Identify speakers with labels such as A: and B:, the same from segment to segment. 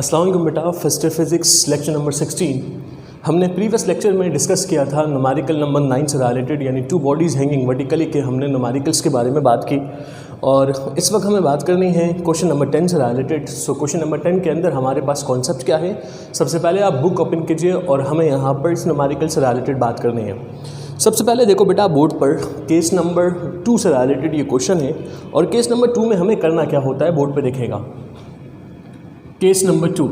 A: अस्सलाम वालेकुम बेटा। First year physics lecture number 16 हमने प्रीवियस लेक्चर में डिस्कस किया था न्यूमेरिकल नंबर 9 से रिलेटेड, यानी टू बॉडीज़ हैंगिंग वर्टिकली के हमने न्यूमेरिकल्स के बारे में बात की। और इस वक्त हमें बात करनी है क्वेश्चन नंबर 10 से रिलेटेड। सो क्वेश्चन नंबर 10 के अंदर हमारे पास कॉन्सेप्ट क्या है, सबसे पहले आप बुक ओपन कीजिए और हमें यहाँ पर इस न्यूमेरिकल से रिलेटेड बात करनी है। सबसे पहले देखो बेटा, बोर्ड पर केस नंबर 2 से रिलेटेड ये क्वेश्चन है और केस नंबर 2 में हमें करना क्या होता है बोर्ड पर देखेगा। केस नंबर 2,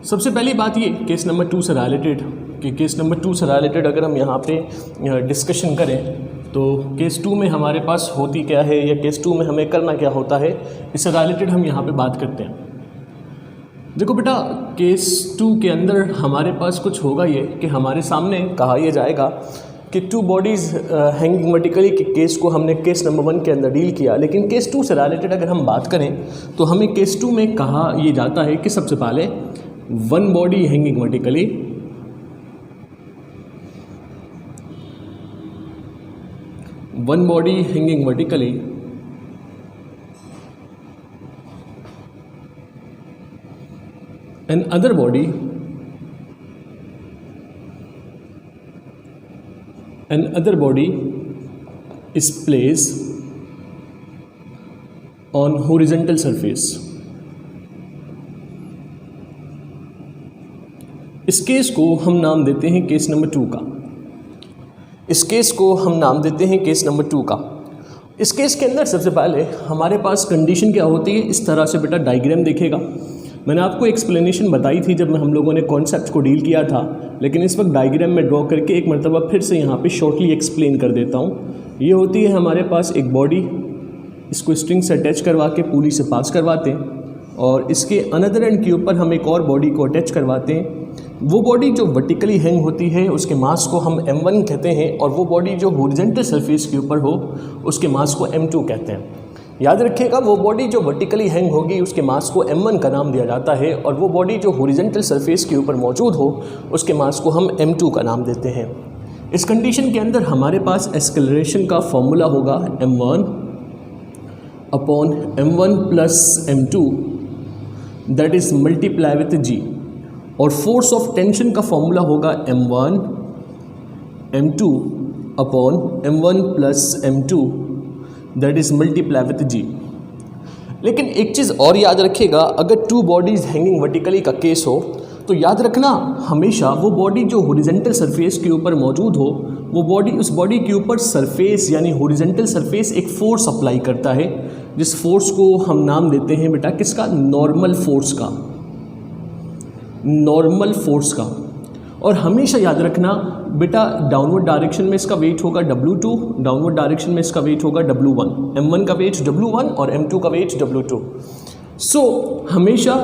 A: सबसे पहली बात ये केस नंबर 2 से रिलेटेड कि केस नंबर 2 से रिलेटेड अगर हम यहाँ पे डिस्कशन करें तो केस 2 में हमारे पास होती क्या है या केस 2 में हमें करना क्या होता है, इससे रिलेटेड हम यहाँ पे बात करते हैं। देखो बेटा, केस 2 के अंदर हमारे पास कुछ होगा ये कि हमारे सामने कहा यह जाएगा कि टू बॉडीज़ हैंगिंग वर्टिकली के केस को हमने केस नंबर 1 के अंदर डील किया, लेकिन केस 2 से रिलेटेड अगर हम बात करें तो हमें केस 2 में कहा यह जाता है कि सबसे पहले one body hanging vertically and other body is placed on horizontal surface। इस केस को हम नाम देते हैं केस नंबर 2 का। इस केस को हम नाम देते हैं केस नंबर 2 का। इस केस के अंदर सबसे पहले हमारे पास कंडीशन क्या होती है, इस तरह से बेटा डायग्राम देखेगा। मैंने आपको एक्सप्लेनेशन बताई थी जब हम लोगों ने कॉन्सेप्ट को डील किया था, लेकिन इस वक्त डायग्राम में ड्रॉ करके एक मरतबा फिर से यहाँ पे शॉर्टली एक्सप्लेन कर देता हूँ। ये होती है हमारे पास एक बॉडी, इसको स्ट्रिंग से अटैच करवा के पुली से पास करवाते हैं और इसके अनदर एंड के ऊपर हम एक और बॉडी को अटैच करवाते हैं। वो बॉडी जो वर्टिकली हैंग होती है उसके मास को हम m1 कहते हैं और वो बॉडी जो हॉरिजॉन्टल सरफेस के ऊपर हो उसके मास को m2 कहते हैं। याद रखिएगा, वो बॉडी जो वर्टिकली हैंग होगी उसके मास को m1 का नाम दिया जाता है और वो बॉडी जो हॉरिजॉन्टल सरफेस के ऊपर मौजूद हो उसके मास को हम m2 का नाम देते हैं। इस कंडीशन के अंदर हमारे पास एक्सेलरेशन का फॉर्मूला होगा m1 upon m1 plus m2 that is multiply with g, और फोर्स ऑफ टेंशन का फॉर्मूला होगा m1 m2 upon m1 plus m2 that is multiply with g। लेकिन एक चीज़ और याद रखिएगा, अगर टू बॉडीज़ हैंगिंग वर्टिकली का केस हो तो याद रखना हमेशा वो बॉडी जो हॉरिजॉन्टल सरफेस के ऊपर मौजूद हो वो बॉडी, उस बॉडी के ऊपर सरफेस यानी हॉरिजॉन्टल सरफेस एक फोर्स अप्लाई करता है, जिस फोर्स को हम नाम देते हैं बेटा किसका, नॉर्मल फोर्स का। नॉर्मल फोर्स का। और हमेशा याद रखना बेटा, डाउनवर्ड डायरेक्शन में इसका वेट होगा W2, डाउनवर्ड डायरेक्शन में इसका वेट होगा W1, M1 का वेट W1 और M2 का वेट W2। सो हमेशा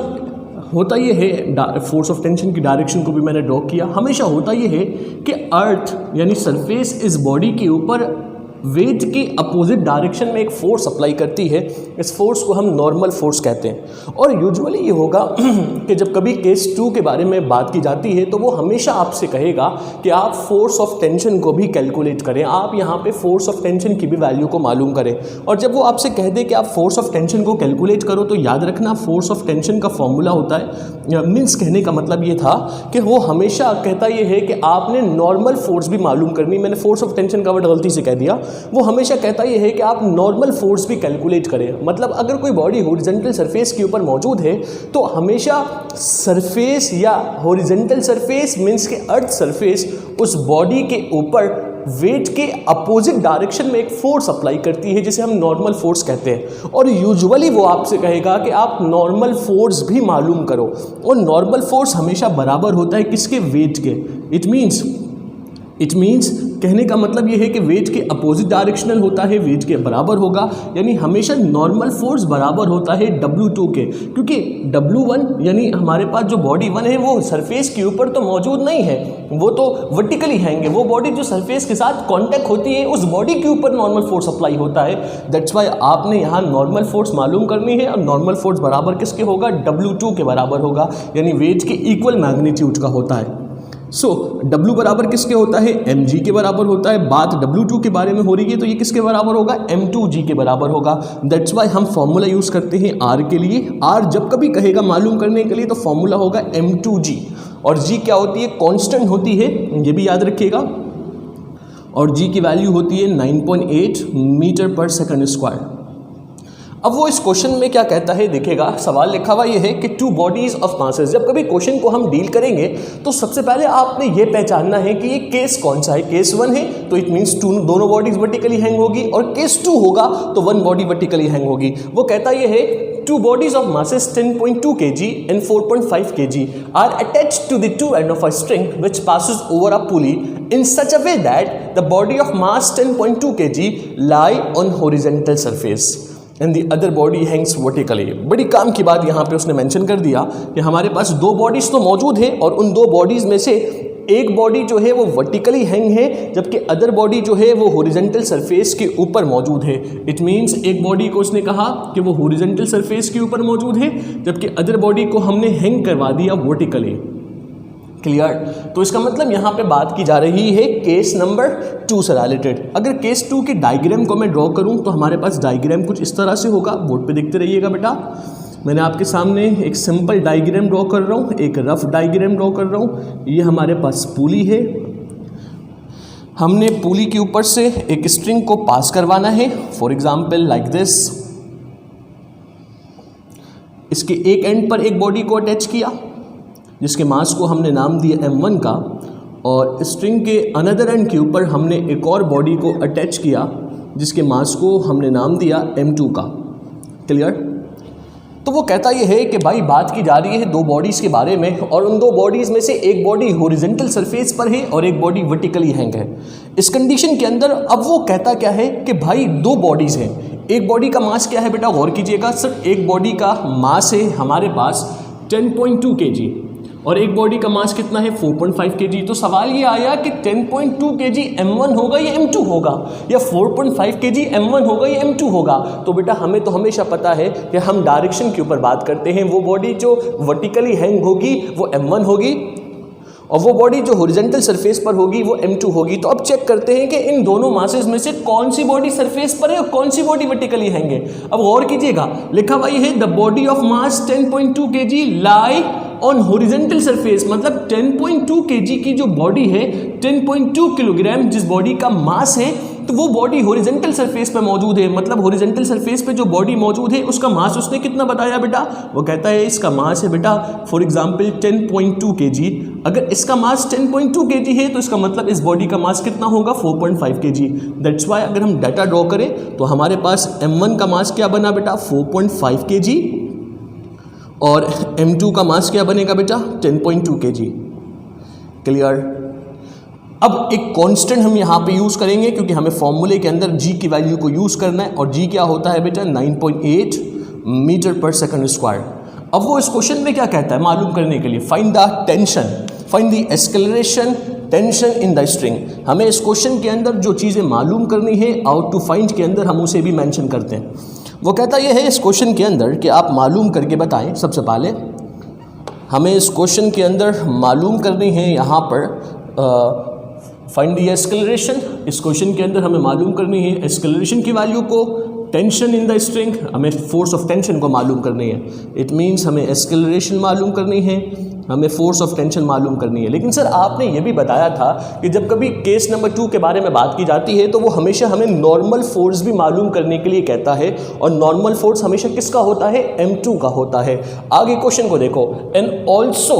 A: होता ये है, फोर्स ऑफ टेंशन की डायरेक्शन को भी मैंने ड्रॉ किया, हमेशा होता ये है कि अर्थ यानी सरफेस इस बॉडी के ऊपर वेट के अपोजिट डायरेक्शन में एक फोर्स अप्लाई करती है। इस फोर्स को हम नॉर्मल फोर्स कहते हैं। और यूजुअली ये होगा कि जब कभी केस 2 के बारे में बात की जाती है तो वो हमेशा आपसे कहेगा कि आप फोर्स ऑफ टेंशन को भी कैलकुलेट करें, आप यहाँ पे फोर्स ऑफ टेंशन की भी वैल्यू को मालूम करें। और जब वो आपसे कह दे कि आप फोर्स ऑफ टेंशन को कैलकुलेट करो तो याद रखना फोर्स ऑफ टेंशन का फॉर्मूला होता है, मीन्स कहने का मतलब ये था कि वो हमेशा कहता ये है कि आपने नॉर्मल फोर्स भी मालूम करनी। मैंने फोर्स ऑफ टेंशन का वर्ड गलती से कह दिया। वो हमेशा कहता यह है कि आप नॉर्मल फोर्स भी कैलकुलेट करें। मतलब अगर कोई बॉडी हॉरिजॉन्टल सरफेस के ऊपर मौजूद है तो हमेशा सरफेस या हॉरिजॉन्टल सरफेस मींस के अर्थ सरफेस उस बॉडी के ऊपर वेट के अपोजिट डायरेक्शन में एक फोर्स अप्लाई करती है जिसे हम नॉर्मल फोर्स कहते हैं। और यूजुअली वो आपसे कहेगा कि आप नॉर्मल फोर्स भी मालूम करो, और नॉर्मल फोर्स हमेशा बराबर होता है किसके, वेट के। इट मीन्स कहने का मतलब ये है कि वेट के अपोजिट डायरेक्शनल होता है, वेट के बराबर होगा, यानी हमेशा नॉर्मल फोर्स बराबर होता है W2 के, क्योंकि W1 यानी हमारे पास जो बॉडी 1 है वो सरफेस के ऊपर तो मौजूद नहीं है, वो तो वर्टिकली हैंग है। वो बॉडी जो सरफेस के साथ कांटेक्ट होती है उस बॉडी के ऊपर नॉर्मल फोर्स अप्लाई होता है। दैट्स वाई आपने यहाँ नॉर्मल फोर्स मालूम करनी है और नॉर्मल फोर्स बराबर किसके होगा, W2 के बराबर होगा, यानी वेट के इक्वल मैग्नीट्यूड का होता है। सो W बराबर किसके होता है, mg के बराबर होता है। बात W2 के बारे में हो रही है तो ये किसके बराबर होगा, m2g के बराबर होगा। दैट्स वाई हम फॉर्मूला यूज़ करते हैं R के लिए। R जब कभी कहेगा मालूम करने के लिए तो फॉर्मूला होगा m2g, और g क्या होती है, कांस्टेंट होती है, ये भी याद रखिएगा, और g की वैल्यू होती है 9.8 मीटर पर सेकंड स्क्वायर। अब वो इस क्वेश्चन में क्या कहता है, देखिएगा सवाल लिखा हुआ ये है कि टू बॉडीज ऑफ मासेस। जब कभी क्वेश्चन को हम डील करेंगे तो सबसे पहले आपने ये पहचानना है कि ये केस कौन सा है। केस 1 है तो इट मीन्स दोनों बॉडीज वर्टिकली हैंग होगी, और केस 2 होगा तो वन बॉडी वर्टिकली हैंग होगी। वो कहता ये है two bodies of masses 10.2 kg and 4.5 kg are attached to the two end of a string which passes over a pulley in such a way that the body of mass 10.2 kg lie on horizontal surface and the other body hangs vertically। बड़ी काम की बात यहाँ पे उसने mention कर दिया कि हमारे पास दो बॉडीज तो मौजूद है, और उन दो बॉडीज में से एक बॉडी जो है वो वर्टिकली हैंग है, जबकि अदर बॉडी जो है वो हॉरिजॉन्टल सरफेस के ऊपर मौजूद है। इट मींस एक बॉडी को उसने कहा कि वो हॉरिजॉन्टल सरफेस के ऊपर मौजूद है, जबकि अदर बॉडी को हमने हैंग करवा दिया वर्टिकली। क्लियर? तो इसका मतलब यहाँ पे बात की जा रही है केस नंबर 2 से रिलेटेड। अगर केस 2 की डायग्राम को मैं ड्रॉ करूँ तो हमारे पास डायग्राम कुछ इस तरह से होगा। बोर्ड पे देखते रहिएगा बेटा। मैंने आपके सामने एक सिंपल डायग्राम ड्रॉ कर रहा हूँ, एक रफ डायग्राम ड्रॉ कर रहा हूँ। ये हमारे पास पुली है, हमने पुली के ऊपर से एक स्ट्रिंग को पास करवाना है, फॉर एग्जाम्पल लाइक दिस। इसके एक एंड पर एक बॉडी को अटैच किया जिसके मास को हमने नाम दिया m1 का, और स्ट्रिंग के अनदर एंड के ऊपर हमने एक और बॉडी को अटैच किया जिसके मास को हमने नाम दिया m2 का। क्लियर? तो वो कहता ये है कि भाई बात की जा रही है दो बॉडीज़ के बारे में, और उन दो बॉडीज़ में से एक बॉडी हॉरिजॉन्टल सरफेस पर है और एक बॉडी वर्टिकली हैंग है। इस कंडीशन के अंदर अब वो कहता क्या है कि भाई दो बॉडीज़ हैं, एक बॉडी का मास क्या है बेटा, गौर कीजिएगा सर। एक बॉडी का मास है हमारे पास 10.2 kg और एक बॉडी का मास कितना है 4.5 kg। तो सवाल ये आया कि 10.2 kg m1 होगा या m2 होगा, या 4.5 kg m1 होगा या m2 होगा। तो बेटा हमें तो हमेशा पता है कि हम डायरेक्शन के ऊपर बात करते हैं। वो बॉडी जो वर्टिकली हैंग होगी वो m1 होगी, और वो बॉडी जो हॉरिजॉन्टल सरफेस पर होगी वो m2 होगी। तो अब चेक करते हैं कि इन दोनों मासेस में से कौन सी बॉडी सरफेस पर है और कौन सी बॉडी वर्टिकली हैंग है। अब गौर कीजिएगा, लिखा हुआ है the body of mass 10.2 kg lie on horizontal surface, मतलब 10.2 kg की जो बॉडी है, 10.2 किलोग्राम जिस बॉडी का मास है, तो वो बॉडी हॉरिजॉन्टल सरफेस पे मौजूद है। मतलब हॉरिजॉन्टल सरफेस पे जो बॉडी मौजूद है उसका मास उसने कितना बताया बेटा, वो कहता है इसका मास है बेटा फॉर एग्जांपल 10.2 kg। अगर इसका मास 10.2 kg है तो इसका मतलब इस बॉडी का मास कितना होगा 4.5 kg। दैट्स वाई अगर हम डाटा ड्रॉ करें तो हमारे पास m1 का मास क्या बना बेटा 4.5 kg, और m2 का मास क्या बनेगा बेटा 10.2 kg। क्लियर? अब एक कांस्टेंट हम यहाँ पे यूज़ करेंगे क्योंकि हमें फॉर्मूले के अंदर g की वैल्यू को यूज़ करना है, और g क्या होता है बेटा 9.8 मीटर पर सेकंड स्क्वायर। अब वो इस क्वेश्चन में क्या कहता है मालूम करने के लिए, find the tension, find the acceleration tension in the string. हमें इस क्वेश्चन के अंदर जो चीज़ें मालूम करनी है आउट टू फाइंड के अंदर हम उसे भी मेंशन करते हैं। वो कहता यह है इस क्वेश्चन के अंदर कि आप मालूम करके बताएं। सबसे पहले हमें इस क्वेश्चन के अंदर मालूम करनी है यहाँ पर फाइंड द एक्सेलरेशन। इस क्वेश्चन के अंदर हमें मालूम करनी है एक्सेलरेशन की वैल्यू को, टेंशन इन द स्ट्रिंग, हमें फोर्स ऑफ टेंशन को मालूम करनी है। इट मीन्स हमें एक्सेलरेशन मालूम करनी है, हमें फोर्स ऑफ टेंशन मालूम करनी है। लेकिन सर आपने ये भी बताया था कि जब कभी केस नंबर 2 के बारे में बात की जाती है तो वो हमेशा हमें नॉर्मल फोर्स भी मालूम करने के लिए कहता है, और नॉर्मल फोर्स हमेशा किसका होता है m2 का होता है। आगे क्वेश्चन को देखो, and also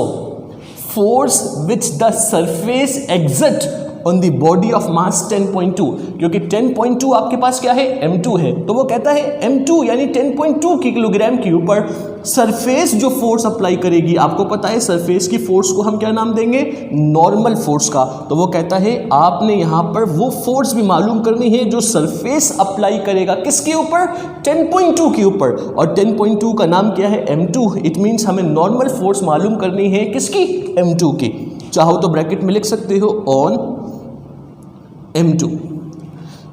A: force which the surface exit on the body of mass 10.2, क्योंकि 10.2 आपके पास क्या है m2 है, तो वो कहता है m2 यानी 10.2 किलोग्राम के ऊपर सरफेस जो फोर्स अप्लाई करेगी, आपको पता है सरफेस की फोर्स को हम क्या नाम देंगे नॉर्मल फोर्स का। तो वो कहता है आपने यहाँ पर वो फोर्स भी मालूम करनी है जो सरफेस अप्लाई करेगा किसके ऊपर 10.2 के ऊपर, और 10.2 का नाम क्या है m2। इट मीन्स हमें नॉर्मल फोर्स मालूम करनी है किसकी m2 की। चाहो तो ब्रैकेट में लिख सकते हो ऑन m2।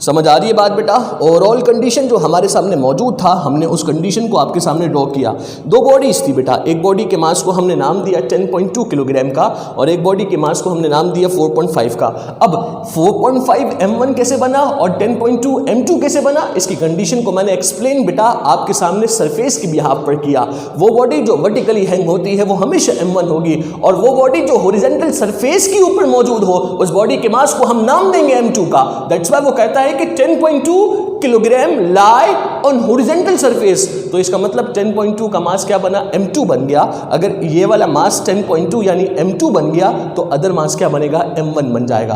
A: समझ आ रही है बात बेटा? ओवरऑल कंडीशन जो हमारे सामने मौजूद था, हमने उस कंडीशन को आपके सामने ड्रॉ किया। दो बॉडीज थी बेटा, एक बॉडी के मास को हमने नाम दिया 10.2 किलोग्राम का और एक बॉडी के मास को हमने नाम दिया 4.5 का। अब 4.5 m1 कैसे बना और 10.2 m2 कैसे बना, इसकी कंडीशन को मैंने एक्सप्लेन बेटा आपके सामने सरफेस की बिहाफ पर किया। वो बॉडी जो वर्टिकली हैंग होती है वो हमेशा m1 होगी और वो बॉडी जो हॉरिजॉन्टल सरफेस के ऊपर मौजूद हो उस बॉडी के मास को हम नाम देंगे m2 का। दैट्स व्हाई वो कहता है कि 10.2 kilogram lie on horizontal surface. तो इसका मतलब 10.2 का मास क्या बना, m2 बन गया। अगर ये वाला मास 10.2 यानी m2 बन गया तो अदर मास क्या बनेगा, m1 बन जाएगा।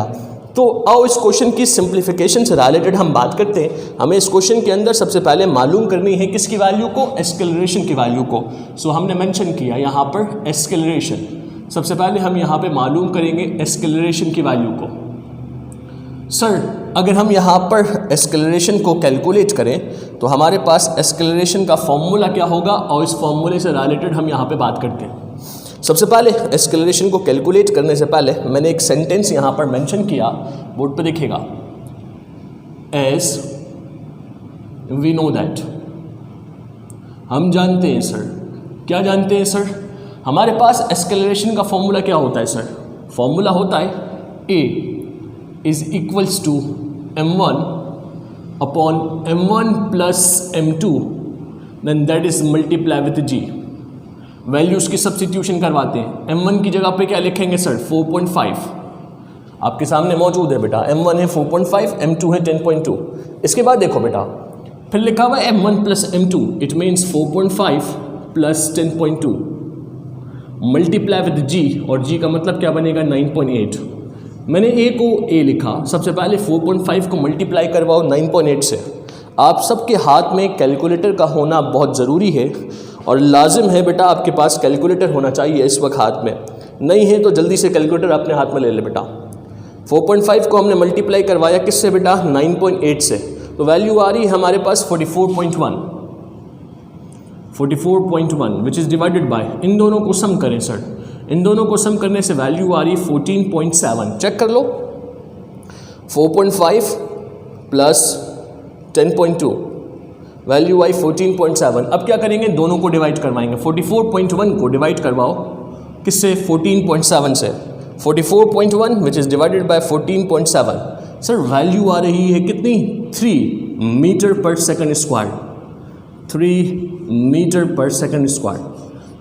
A: तो आओ इस क्वेश्चन की सिंप्लीफिकेशन से रिलेटेड हम बात करते हैं। हमें इस क्वेश्चन के अंदर सबसे पहले मालूम करनी है किसकी वैल्यू को, एक्सेलरेशन की वैल्यू को। सो हमने मेंशन किया यहाँ पर एक्सेलरेशन। सबसे पहले हम यहाँ पे मालूम करेंगे एक्सेलरेशन की वैल्यू को। सर अगर हम यहाँ पर एक्सेलरेशन को कैलकुलेट करें तो हमारे पास एक्सेलरेशन का फॉर्मूला क्या होगा और इस फॉर्मूले से रिलेटेड हम यहाँ पे बात करते हैं। सबसे पहले एक्सेलरेशन को कैलकुलेट करने से पहले मैंने एक सेंटेंस यहाँ पर मेंशन किया, बोर्ड पे देखिएगा, एज वी नो दैट। हम जानते हैं सर, क्या जानते हैं सर, हमारे पास एक्सेलरेशन का फॉर्मूला क्या होता है सर, फॉर्मूला होता है ए is equals to m1 upon m1 plus m2 then that is multiply with g। Values की सब्स्टिट्यूशन करवाते हैं। m1 की जगह पे क्या लिखेंगे सर, 4.5 आपके सामने मौजूद है बेटा, m1 है 4.5, m2 है 10.2। इसके बाद देखो बेटा फिर लिखा हुआ है m1 plus m2, it means 4.5 plus 10.2 multiply with g और g का मतलब क्या बनेगा 9.8। मैंने a को a लिखा, सबसे पहले 4.5 को मल्टीप्लाई करवाओ 9.8 से। आप सबके हाथ में कैलकुलेटर का होना बहुत ज़रूरी है और लाजिम है बेटा आपके पास कैलकुलेटर होना चाहिए इस वक्त हाथ में, नहीं है तो जल्दी से कैलकुलेटर अपने हाथ में ले ले बेटा। 4.5 को हमने मल्टीप्लाई करवाया किससे बेटा, 9.8 से, तो वैल्यू आ रही है हमारे पास 44.1 विच इज़ डिवाइडेड बाय, इन दोनों को सम करें सर, इन दोनों को सम करने से वैल्यू आ रही 14.7। चेक कर लो, 4.5 प्लस 10.2 वैल्यू आई 14.7। अब क्या करेंगे, दोनों को डिवाइड करवाएंगे। 44.1 को डिवाइड करवाओ किससे, 14.7 से। 44.1 which is divided by 14.7, sir value आ रही है कितनी, 3 metre per second square, 3 metre per second square.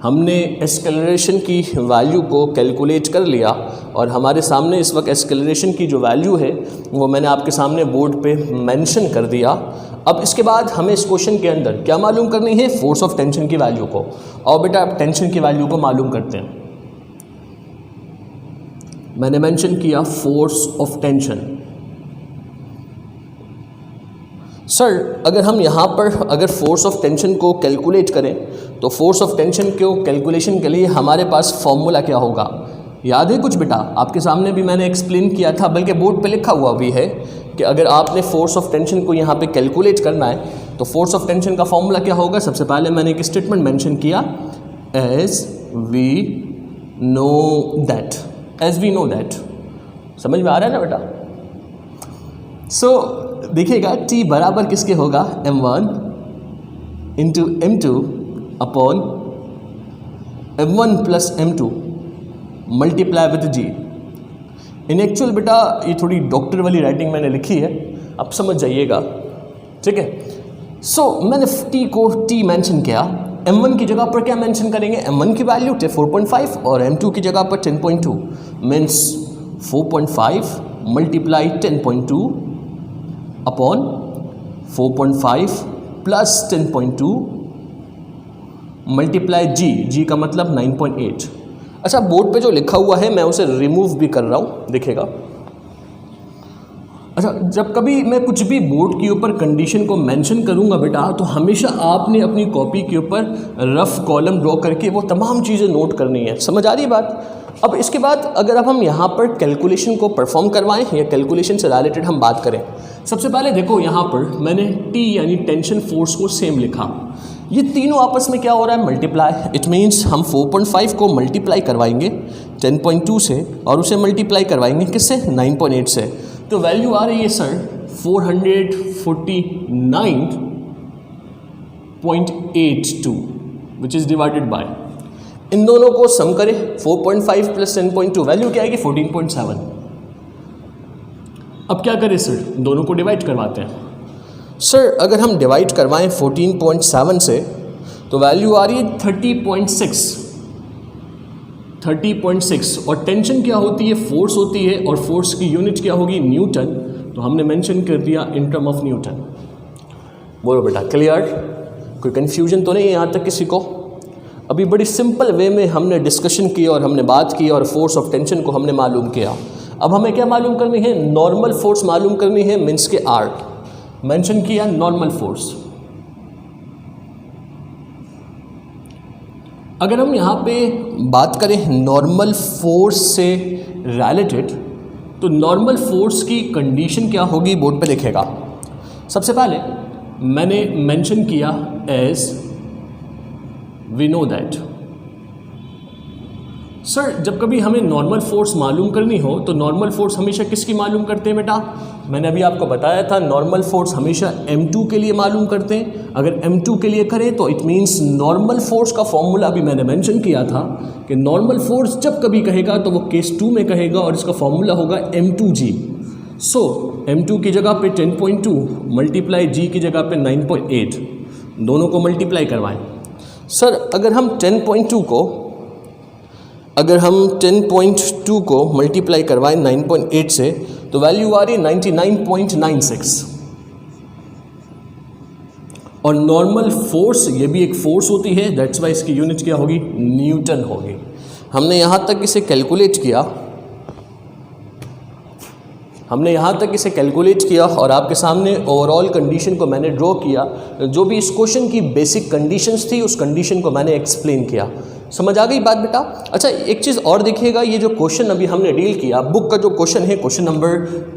A: हमने एक्सेलरेशन की वैल्यू को कैलकुलेट कर लिया और हमारे सामने इस वक्त एक्सेलरेशन की जो वैल्यू है वो मैंने आपके सामने बोर्ड पे मेंशन कर दिया। अब इसके बाद हमें इस क्वेश्चन के अंदर क्या मालूम करनी है, फोर्स ऑफ टेंशन की वैल्यू को। और बेटा आप टेंशन की वैल्यू को मालूम करते हैं। मैंने मेंशन किया फोर्स ऑफ टेंशन। सर अगर हम यहाँ पर अगर फोर्स ऑफ टेंशन को कैलकुलेट करें तो फोर्स ऑफ टेंशन को कैलकुलेशन के लिए हमारे पास फॉर्मूला क्या होगा, याद है कुछ बेटा? आपके सामने भी मैंने एक्सप्लेन किया था, बल्कि बोर्ड पे लिखा हुआ भी है कि अगर आपने फोर्स ऑफ टेंशन को यहाँ पे कैलकुलेट करना है तो फोर्स ऑफ टेंशन का फॉर्मूला क्या होगा। सबसे पहले मैंने एक स्टेटमेंट मेंशन किया, as we know that, as we know that. समझ में आ रहा है ना बेटा? सो देखिएगा T बराबर किसके होगा, m1 into m2 upon m1 plus m2 multiply with g। In actual बेटा ये थोड़ी डॉक्टर वाली राइटिंग मैंने लिखी है, अब समझ जाइएगा, ठीक है। सो मैंने T को T मेंशन किया, m1 की जगह पर क्या मेंशन करेंगे, m1 की वैल्यू 4.5 और m2 की जगह पर 10.2 means 4.5 multiply 10.2 upon 4.5 plus 10.2 multiply g का मतलब 9.8। अच्छा बोर्ड पे जो लिखा हुआ है मैं उसे रिमूव भी कर रहा हूँ, दिखेगा। अच्छा जब कभी मैं कुछ भी बोर्ड के ऊपर कंडीशन को मेंशन करूँगा बेटा तो हमेशा आपने अपनी कॉपी के ऊपर रफ कॉलम ड्रॉ करके वो तमाम चीज़ें नोट करनी है। समझ आ रही है बात? अब इसके बाद अगर अब हम यहाँ पर कैलकुलेशन को परफॉर्म करवाएं या कैलकुलेशन से रिलेटेड हम बात करें, सबसे पहले देखो यहाँ पर मैंने T यानी टेंशन फोर्स को सेम लिखा। ये तीनों आपस में क्या हो रहा है, मल्टीप्लाई। इट मीन्स हम 4.5 को मल्टीप्लाई करवाएंगे 10.2 से और उसे मल्टीप्लाई करवाएंगे किससे, 9.8 से। तो वैल्यू आ रही है sir 449.82 which is divided by, इन दोनों को सम करें 4.5 प्लस 10.2 वैल्यू क्या आएगी 14.7। अब क्या करें सर, दोनों को डिवाइड करवाते हैं। सर अगर हम डिवाइड करवाएं 14.7 से तो वैल्यू आ रही है 30.6 और टेंशन क्या होती है, फोर्स होती है और फोर्स की यूनिट क्या होगी न्यूटन, तो हमने मेंशन कर दिया इन टर्म ऑफ न्यूटन। बोलो बेटा क्लियर, कोई कंफ्यूजन तो नहीं है यहाँ तक किसी को? अभी बड़ी सिंपल वे में हमने डिस्कशन की और हमने बात की और फोर्स ऑफ टेंशन को हमने मालूम किया। अब हमें क्या मालूम करनी है, नॉर्मल फोर्स मालूम करनी है, मीन्स के आर मेंशन किया नॉर्मल फोर्स। अगर हम यहाँ पे बात करें नॉर्मल फोर्स से रिलेटेड, तो नॉर्मल फोर्स की कंडीशन क्या होगी बोर्ड पे लिखेगा। सबसे पहले मैंने मेंशन किया as we know that. Sir जब कभी हमें नॉर्मल फोर्स मालूम करनी हो तो नॉर्मल फोर्स हमेशा किसकी मालूम करते हैं बेटा? मैंने अभी आपको बताया था नॉर्मल फोर्स हमेशा m2 के लिए मालूम करते हैं। अगर m2 के लिए करें तो इट मीन्स नॉर्मल फोर्स का फॉर्मूला अभी मैंने मेंशन किया था कि नॉर्मल फोर्स जब कभी कहेगा तो वो केस 2 में कहेगा और इसका फॉर्मूला होगा m2g। सो m2 की जगह पे 10.2 मल्टीप्लाई g की जगह पे 9.8, दोनों को मल्टीप्लाई करवाएं। सर अगर हम 10.2 को मल्टीप्लाई करवाएं 9.8 से तो वैल्यू आ रही है 99.96। और नॉर्मल फोर्स ये भी एक फोर्स होती है, दैट्स वाई इसकी यूनिट क्या होगी न्यूटन होगी। हमने यहाँ तक इसे कैलकुलेट किया और आपके सामने ओवरऑल कंडीशन को मैंने ड्रॉ किया। जो भी इस क्वेश्चन की बेसिक कंडीशंस थी उस कंडीशन को मैंने एक्सप्लेन किया। समझ आ गई बात बेटा? अच्छा एक चीज़ और देखिएगा, ये जो क्वेश्चन अभी हमने डील किया, बुक का जो क्वेश्चन है क्वेश्चन नंबर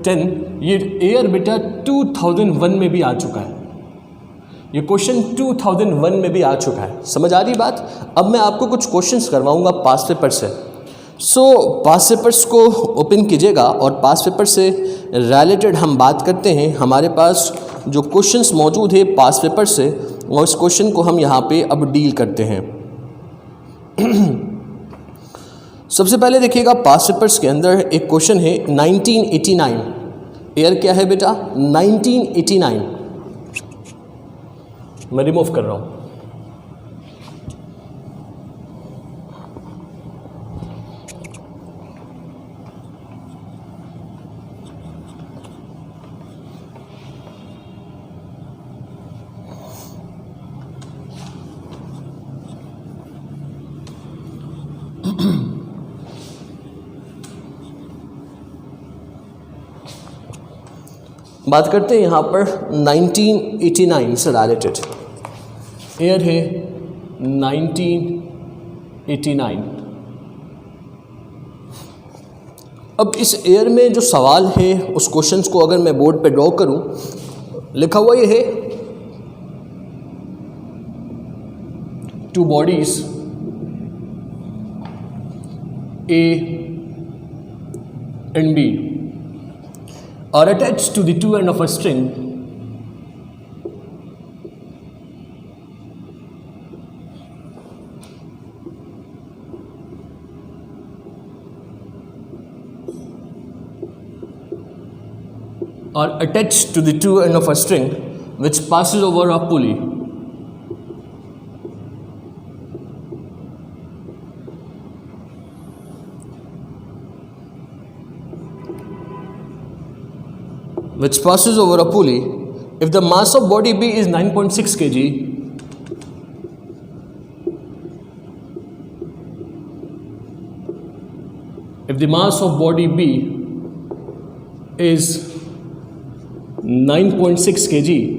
A: 10, ये एयर बेटा 2001 में भी आ चुका है। ये क्वेश्चन 2001 में भी आ चुका है। समझ आ रही बात? अब मैं आपको कुछ क्वेश्चंस करवाऊंगा पास्ट पेपर से। पास्ट पेपर्स को ओपन कीजिएगा और पास्ट पेपर से रिलेटेड हम बात करते हैं। हमारे पास जो क्वेश्चंस मौजूद है पास्ट पेपर से, और इस क्वेश्चन को हम यहाँ पे अब डील करते हैं। सबसे पहले देखिएगा पास्ट पेपर्स के अंदर एक क्वेश्चन है 1989। ईयर क्या है बेटा 1989। मैं रिमूव कर रहा हूँ। बात करते हैं यहाँ पर 1989 से रिलेटेड। ईयर है 1989। अब इस ईयर में जो सवाल है उस क्वेश्चंस को अगर मैं बोर्ड पे ड्रॉ करूँ, लिखा हुआ ये है two bodies A and B are attached to the two end of a string which passes over a pulley. Which passes over a pulley. If the mass of body B is 9.6 kg, if the mass of body B is 9.6 kg,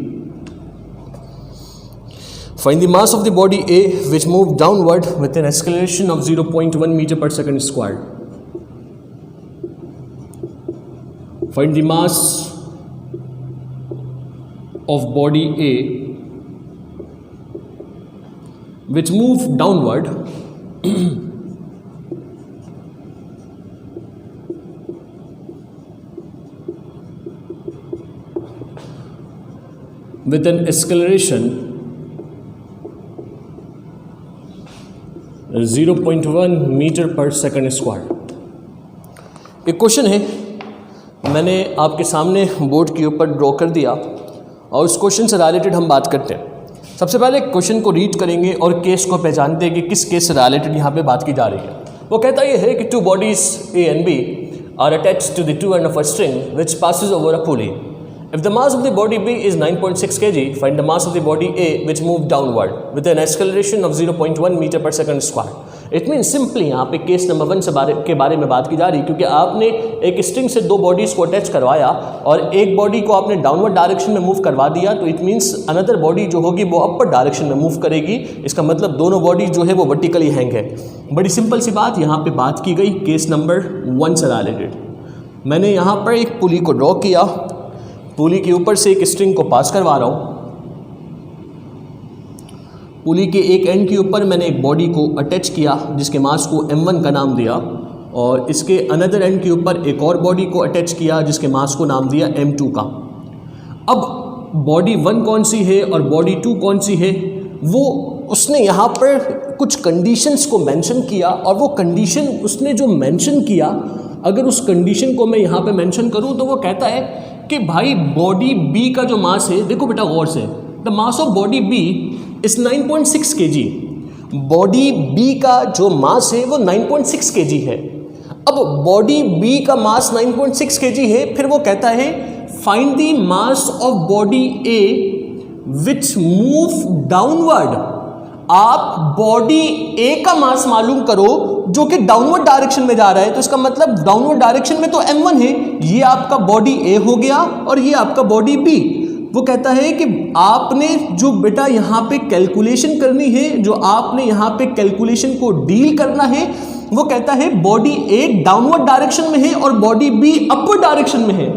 A: find the mass of the body A which moved downward with an acceleration of 0.1 meter per second squared. Find the mass of body A which moved downward with an acceleration 0.1 metre per second square. एक question है, मैंने आपके सामने board के ऊपर draw कर दिया और उस क्वेश्चन से रिलेटेड हम बात करते हैं। सबसे पहले क्वेश्चन को रीड करेंगे और केस को पहचानते हैं कि किस केस से रिलेटेड यहाँ पे बात की जा रही है। वो कहता ये है कि 2 bodies A and B are attached to the two end of a string which passes over a pulley. If the mass of the body B is 9.6 kg, find the mass of the body A which moved downward with an acceleration of 0.1 meter per second square. It means simply यहाँ पे case number 1 के बारे में बात की जा रही है, क्योंकि आपने एक स्ट्रिंग से 2 बॉडीज को अटैच करवाया और एक बॉडी को आपने डाउनवर्ड डायरेक्शन में मूव करवा दिया, तो इट मीन्स अनदर बॉडी जो होगी वो अपर डायरेक्शन में मूव करेगी। इसका मतलब दोनों बॉडी जो है वो वर्टिकली हैंग है। बड़ी सिंपल सी बात यहाँ पे बात की गई केस नंबर 1 से रिलेटेड। मैंने यहाँ पर एक पुली को ड्रॉ किया, पुली के ऊपर से एक स्ट्रिंग को पास करवा रहा हूँ। पुली के एक एंड के ऊपर मैंने एक बॉडी को अटैच किया जिसके मास को m1 का नाम दिया, और इसके अनदर एंड के ऊपर एक और बॉडी को अटैच किया जिसके मास को नाम दिया m2 का। अब बॉडी 1 कौन सी है और बॉडी 2 कौन सी है, वो उसने यहाँ पर कुछ कंडीशंस को मेंशन किया, और वो कंडीशन उसने जो मेंशन किया, अगर उस कंडीशन को मैं यहाँ पे मेंशन करूँ तो वो कहता है कि भाई बॉडी बी का जो मास है, देखो बेटा गौर से, the mass of body B is 9.6 kg। Body B का जो मास है वो 9.6 kg है। अब बॉडी बी का मास 9.6 kg है, फिर वो कहता है find the mass of body A which move downward. आप बॉडी ए का मास मालूम करो जो कि डाउनवर्ड डायरेक्शन में जा रहा है, तो इसका मतलब डाउनवर्ड डायरेक्शन में तो m1 है, ये आपका बॉडी ए हो गया और ये आपका बॉडी बी। वो कहता है कि आपने जो बेटा यहाँ पे कैलकुलेशन करनी है, जो आपने यहाँ पे कैलकुलेशन को डील करना है, वो कहता है बॉडी ए डाउनवर्ड डायरेक्शन में है और बॉडी बी अपवर्ड डायरेक्शन में है।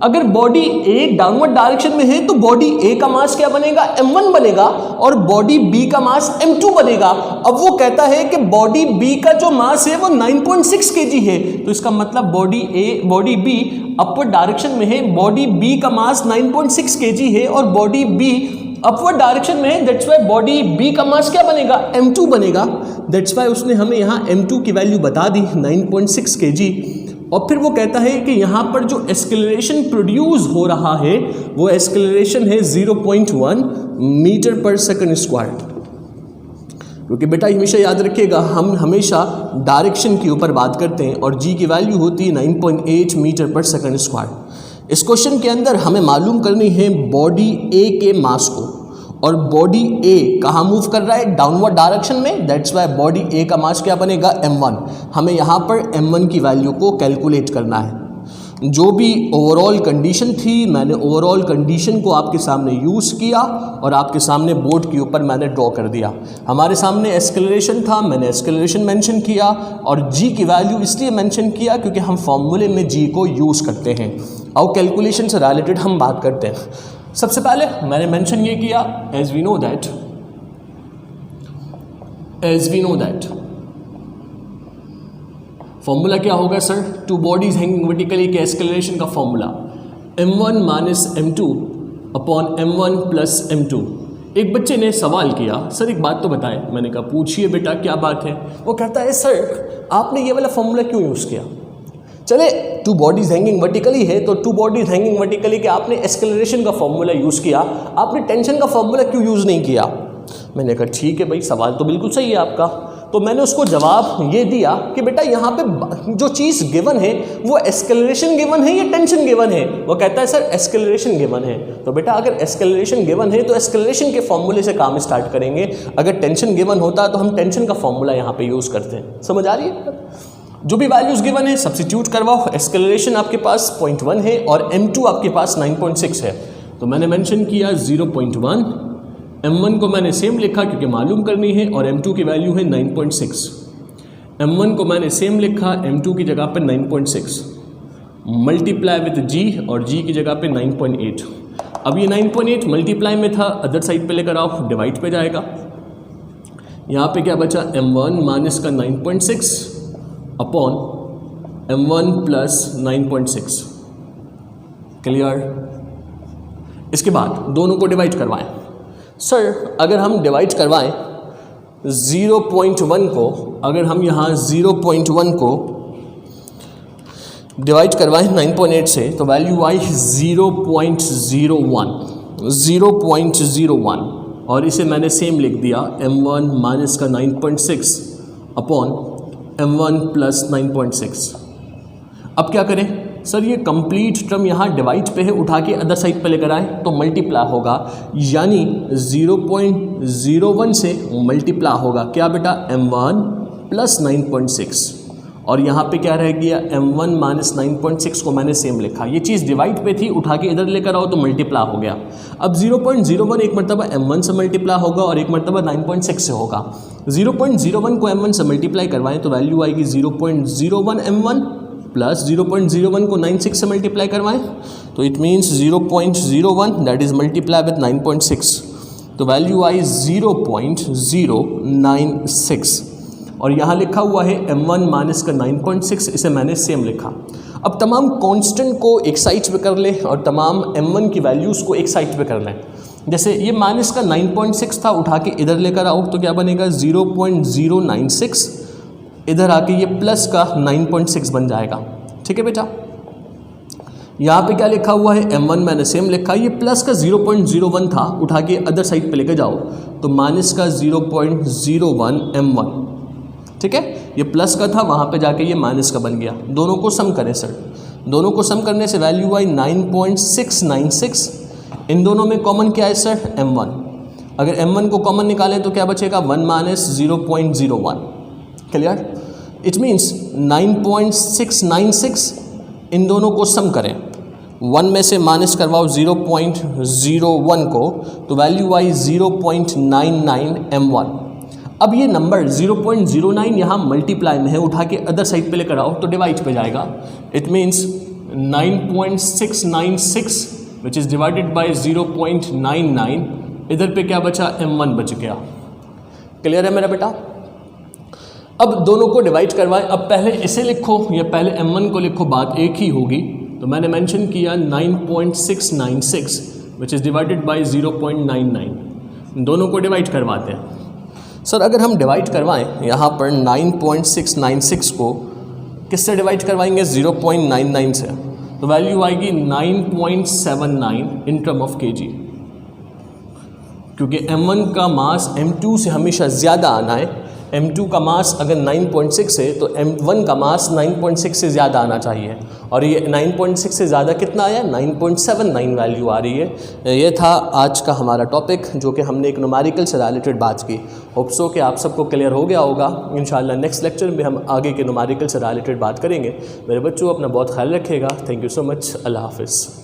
A: अगर बॉडी ए डाउनवर्ड डायरेक्शन में है तो बॉडी ए का मास क्या बनेगा, m1 बनेगा, और बॉडी बी का मास m2 बनेगा। अब वो कहता है कि बॉडी बी का जो मास है वो 9.6 kg है, तो इसका मतलब बॉडी बी अपवर्ड डायरेक्शन में है, बॉडी बी का मास 9.6 kg है और बॉडी बी अपवर्ड डायरेक्शन में है। दैट्स वाई बॉडी बी का मास क्या बनेगा, m2 बनेगा। दैट्स वाई उसने हमें यहाँ m2 की वैल्यू बता दी 9.6 kg। और फिर वो कहता है कि यहाँ पर जो एक्सेलरेशन प्रोड्यूस हो रहा है वो एक्सेलरेशन है 0.1 मीटर पर सेकंड स्क्वायर। क्योंकि बेटा हमेशा याद रखिएगा, हम हमेशा डायरेक्शन के ऊपर बात करते हैं और जी की वैल्यू होती है 9.8 मीटर पर सेकंड स्क्वायर। इस क्वेश्चन के अंदर हमें मालूम करनी है बॉडी ए के मास को, और बॉडी ए कहाँ मूव कर रहा है, डाउनवर्ड डायरेक्शन में। दैट्स वाई बॉडी ए का मास क्या बनेगा, m1। हमें यहाँ पर m1 की वैल्यू को कैलकुलेट करना है। जो भी ओवरऑल कंडीशन थी, मैंने ओवरऑल कंडीशन को आपके सामने यूज़ किया और आपके सामने बोर्ड के ऊपर मैंने ड्रॉ कर दिया। हमारे सामने एक्सेलरेशन था, मैंने एक्सेलरेशन मेंशन किया, और जी की वैल्यू इसलिए मेंशन किया क्योंकि हम फॉर्मूले में जी को यूज़ करते हैं और कैलकुलेशन से रिलेटेड हम बात करते हैं। सबसे पहले मैंने मेंशन ये किया, as we know that formula क्या होगा सर, 2 बॉडीज हैंगिंग वर्टिकली के एक्सेलरेशन का formula m1 minus m2 upon m1 plus m2। एक बच्चे ने सवाल किया, सर एक बात तो बताएं। मैंने कहा पूछिए बेटा क्या बात है। वो कहता है सर आपने ये वाला फॉर्मूला क्यों यूज़ किया। चले 2 बॉडीज हैंगिंग वर्टिकली है तो 2 बॉडीज हैंगिंग वर्टिकली के आपने एक्सेलरेशन का फॉर्मूला यूज़ किया, आपने टेंशन का फॉर्मूला क्यों यूज़ नहीं किया। मैंने कहा ठीक है भाई, सवाल तो बिल्कुल सही है आपका। तो मैंने उसको जवाब ये दिया कि बेटा यहाँ पे जो चीज़ गिवन है वो एक्सेलरेशन गिवन है या टेंशन गिवन है। वो कहता है सर एक्सेलरेशन गिवन है। तो बेटा अगर एक्सेलरेशन गिवन है तो एक्सेलरेशन के फॉर्मूले से काम स्टार्ट करेंगे, अगर टेंशन गिवन होता तो हम टेंशन का फॉर्मूला यहाँ पे यूज़ करते हैं। समझ आ रही है। जो भी वैल्यूज़ गिवन है सब्स्टिट्यूट करवाओ। एक्सेलरेशन आपके पास 0.1 है और m2 आपके पास 9.6 है। तो मैंने मेंशन किया 0.1, m1 को मैंने सेम लिखा क्योंकि मालूम करनी है, और m2 की वैल्यू है 9.6। m1 को मैंने सेम लिखा, m2 की जगह पे 9.6, मल्टीप्लाई विद g, और g की जगह पे 9.8। अब ये 9.8 मल्टीप्लाई में था, अदर साइड पे लेकर आओ, डिवाइड पे जाएगा। यहाँ पे क्या बचा, m1 माइनस का 9.6 अपॉन m1 प्लस 9.6। क्लियर। इसके बाद दोनों को डिवाइड करवाएं। सर अगर हम डिवाइड करवाएं 0.1 को, अगर हम यहाँ 0.1 को डिवाइड करवाएं 9.8 से तो वैल्यू आई 0.01 और इसे मैंने सेम लिख दिया m1 माइनस का 9.6 अपॉन m1 प्लस 9.6। अब क्या करें सर, ये कंप्लीट टर्म यहाँ डिवाइड पे है, उठा के अदर साइड पे लेकर आए तो मल्टीप्लाई होगा, यानी 0.01 से मल्टीप्लाई होगा क्या बेटा, m1 प्लस 9.6 और यहाँ पे क्या रह गया m1 माइनस 9.6 को मैंने सेम लिखा। ये चीज़ डिवाइड पे थी, उठा के इधर लेकर आओ तो मल्टीप्लाई हो गया। अब 0.01 एक मरतबा m1 से मल्टीप्लाई होगा और एक मरतबा 9.6 से होगा। 0.01 को m1 से मल्टीप्लाई करवाएं तो वैल्यू आएगी 0.01 m1 प्लस 0.01 को 9.6 से मल्टीप्लाई करवाएं तो it means 0.01 that is multiply with 9.6 तो वैल्यू आई 0.096 और यहाँ लिखा हुआ है m1 माइनस का 9.6, इसे मैंने सेम लिखा। अब तमाम कांस्टेंट को एक साइड पे कर लें और तमाम m1 की वैल्यूज़ को एक साइड पे कर लें। जैसे ये माइनस का 9.6 था, उठा के इधर लेकर आओ तो क्या बनेगा 0.096, इधर आके ये प्लस का 9.6 बन जाएगा। ठीक है बेटा, यहाँ पे क्या लिखा हुआ है m1 मैंने सेम लिखा, ये प्लस का 0.01 था, उठा के अदर साइड पे लेके जाओ तो माइनस का 0.01 m1। ठीक है, ये प्लस का था, वहाँ पे जाके ये माइनस का बन गया। दोनों को सम करें सर, दोनों को सम करने से वैल्यू आई 9.696। इन दोनों में कॉमन क्या है सर, m1। अगर m1 को कॉमन निकालें तो क्या बचेगा 1 माइनस 0.01। क्लियर, इट मीन्स 9.696 इन दोनों को सम करें, 1 में से माइनस करवाओ 0.01 को तो वैल्यू आई 0.99 m1। अब ये नंबर 0.09 यहाँ मल्टीप्लाई में है, उठा के अदर साइड पे लेकर आओ तो डिवाइड पे जाएगा। It means 9.696 which is divided bye 0.99, इधर पे क्या बचा m1 बच गया। क्लियर है मेरा बेटा। अब दोनों को डिवाइड करवाएं। अब पहले इसे लिखो या पहले m1 को लिखो, बात एक ही होगी। तो मैंने मेंशन किया 9.696 विच इज़ डिवाइडेड बाय 0.99, दोनों को डिवाइड करवाते हैं। सर अगर हम डिवाइड करवाएं यहाँ पर 9.696 को किससे डिवाइड करवाएंगे 0.99 से, तो वैल्यू आएगी 9.79 इन टर्म ऑफ kg, क्योंकि m1 का मास m2 से हमेशा ज़्यादा आना है। m2 का मास अगर 9.6 है तो m1 का मास 9.6 से ज़्यादा आना चाहिए, और ये 9.6 से ज़्यादा कितना आया 9.79 वैल्यू आ रही है। ये था आज का हमारा टॉपिक, जो कि हमने एक न्यूमेरिकल से रिलेटेड बात की। होप सो कि आप सबको क्लियर हो गया होगा। इंशाल्लाह नेक्स्ट लेक्चर में हम आगे के न्यूमेरिकल से रिलेटेड बात करेंगे। मेरे बच्चों अपना बहुत ख्याल रखिएगा। Thank you so much. अल्लाह हाफिज़।